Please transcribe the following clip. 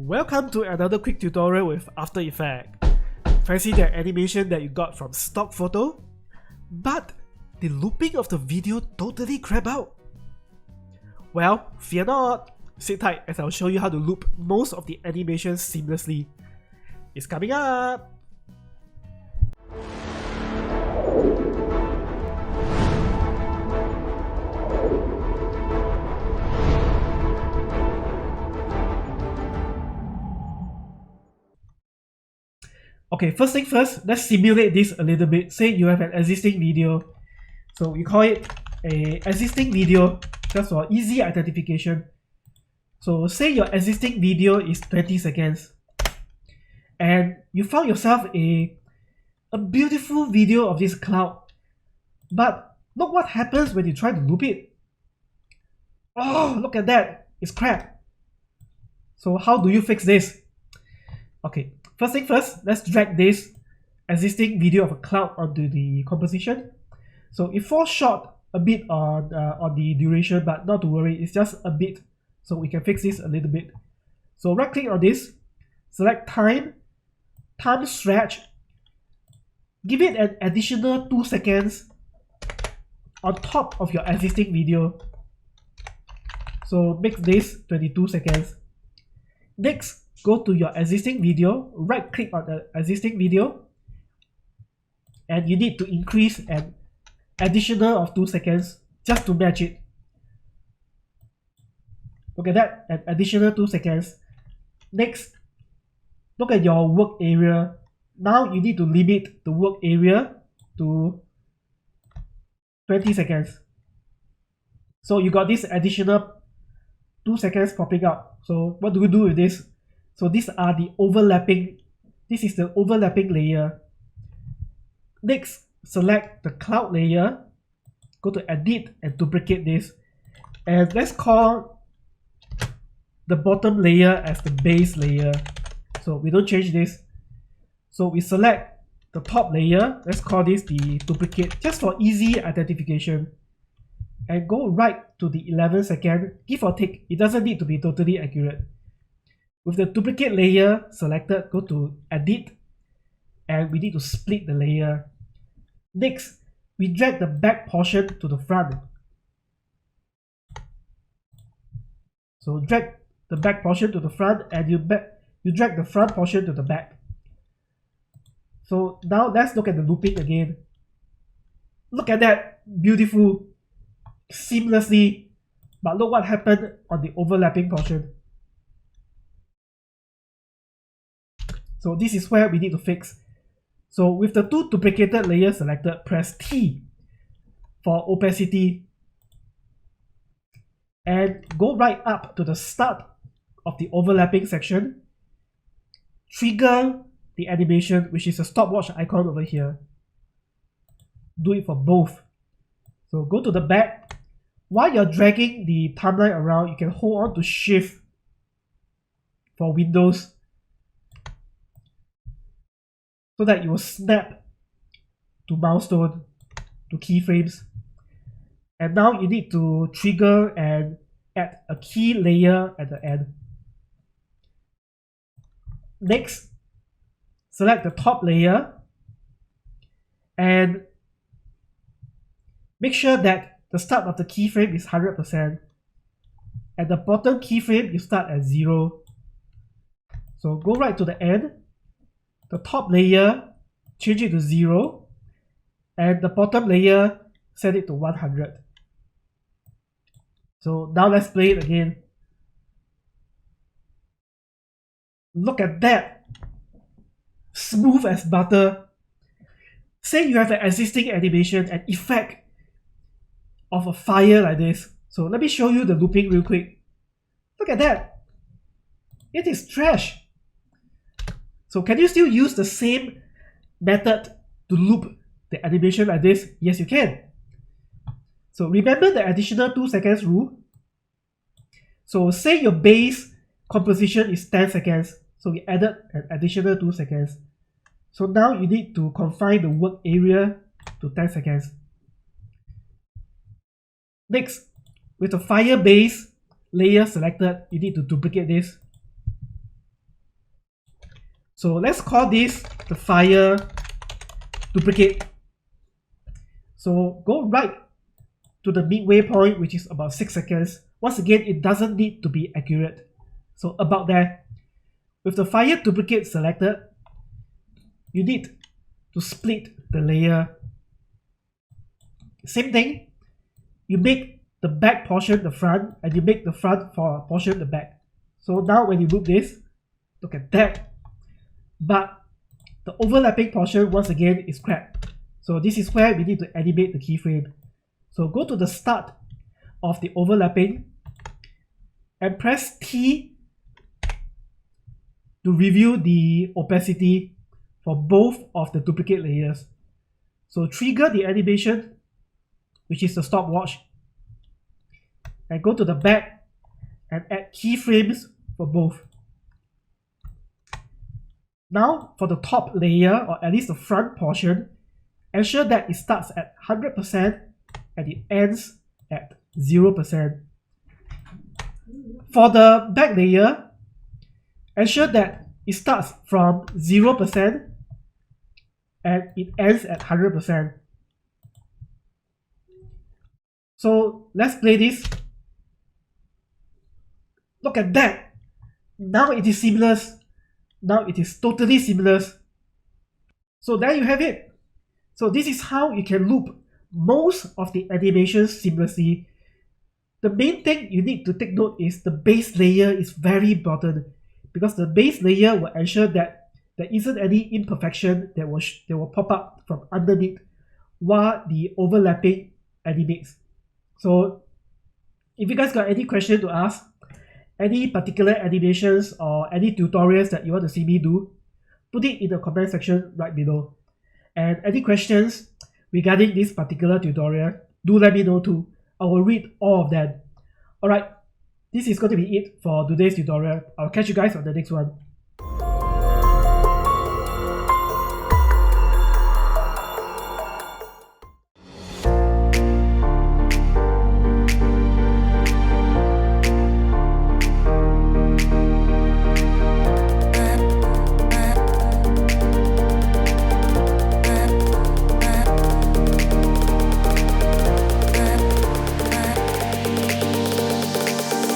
Welcome to another quick tutorial with After Effects. Fancy that animation that you got from stock photo? But the looping of the video totally crap out? Well, fear not. Sit tight as I'll show you how to loop most of the animations seamlessly. It's coming up! Okay, first thing first, let's simulate this a little bit. Say you have an existing video. So we call it a existing video just for easy identification. So say your existing video is 20 seconds. And you found yourself a beautiful video of this cloud. But look what happens when you try to loop it. Oh, look at that. It's crap. So how do you fix this? Okay, first thing first, let's drag this existing video of a cloud onto the composition. So it falls short a bit on the duration, but not to worry, it's just a bit. So we can fix this a little bit. So right click on this, select time stretch, give it an additional 2 seconds on top of your existing video. So make this 22 seconds. Next, go to your existing video, right click on the existing video, and you need to increase an additional of 2 seconds just to match it. Look at that, an additional 2 seconds. Next, look at your work area. Now you need to limit the work area to 20 seconds. So you got this additional 2 seconds popping up. So what do we do with this? So these are the overlapping, this is the overlapping layer. Next, select the cloud layer, go to edit and duplicate this. And let's call the bottom layer as the base layer. So we don't change this. So we select the top layer, let's call this the duplicate, just for easy identification. And go right to the 11 second, give or take, it doesn't need to be totally accurate. With the duplicate layer selected, go to edit, and we need to split the layer. Next, we drag the back portion to the front. So drag the back portion to the front, and you drag the front portion to the back. So now let's look at the looping again. Look at that, beautiful, seamlessly. But look what happened on the overlapping portion. So this is where we need to fix. So with the two duplicated layers selected, press T for opacity and go right up to the start of the overlapping section. Trigger the animation, which is a stopwatch icon over here. Do it for both. So go to the back. While you're dragging the timeline around, you can hold on to Shift for Windows, so that it will snap to milestone, to keyframes. And now you need to trigger and add a key layer at the end. Next, select the top layer and make sure that the start of the keyframe is 100%. At the bottom keyframe, you start at 0. So go right to the end. The top layer, change it to 0, and the bottom layer, set it to 100. So now let's play it again. Look at that, smooth as butter. Say you have an existing animation and effect of a fire like this. So let me show you the looping real quick. Look at that, it is trash. So can you still use the same method to loop the animation like this? Yes, you can. So remember the additional 2 seconds rule. So say your base composition is 10 seconds. So we added an additional 2 seconds. So now you need to confine the work area to 10 seconds. Next, with the fire base layer selected, you need to duplicate this. So let's call this the fire duplicate. So go right to the midway point, which is about 6 seconds. Once again, it doesn't need to be accurate. So about there. With the fire duplicate selected, you need to split the layer. Same thing, you make the back portion the front, and you make the front portion the back. So now when you loop this, look at that. But the overlapping portion once again is crap. So this is where we need to animate the keyframe. So go to the start of the overlapping and press T to review the opacity for both of the duplicate layers. So trigger the animation, which is the stopwatch, and go to the back and add keyframes for both. Now for the top layer, or at least the front portion, ensure that it starts at 100% and it ends at 0%. For the back layer, ensure that it starts from 0% and it ends at 100%. So let's play this. Look at that. Now it is seamless. Now it is totally seamless. So there you have it. So this is how you can loop most of the animations seamlessly. The main thing you need to take note is the base layer is very important, because the base layer will ensure that there isn't any imperfection that will pop up from underneath while the overlapping animates. So if you guys got any question to ask, any particular animations or any tutorials that you want to see me do, put it in the comment section right below. And any questions regarding this particular tutorial, do let me know too. I will read all of them. Alright, this is going to be it for today's tutorial. I'll catch you guys on the next one.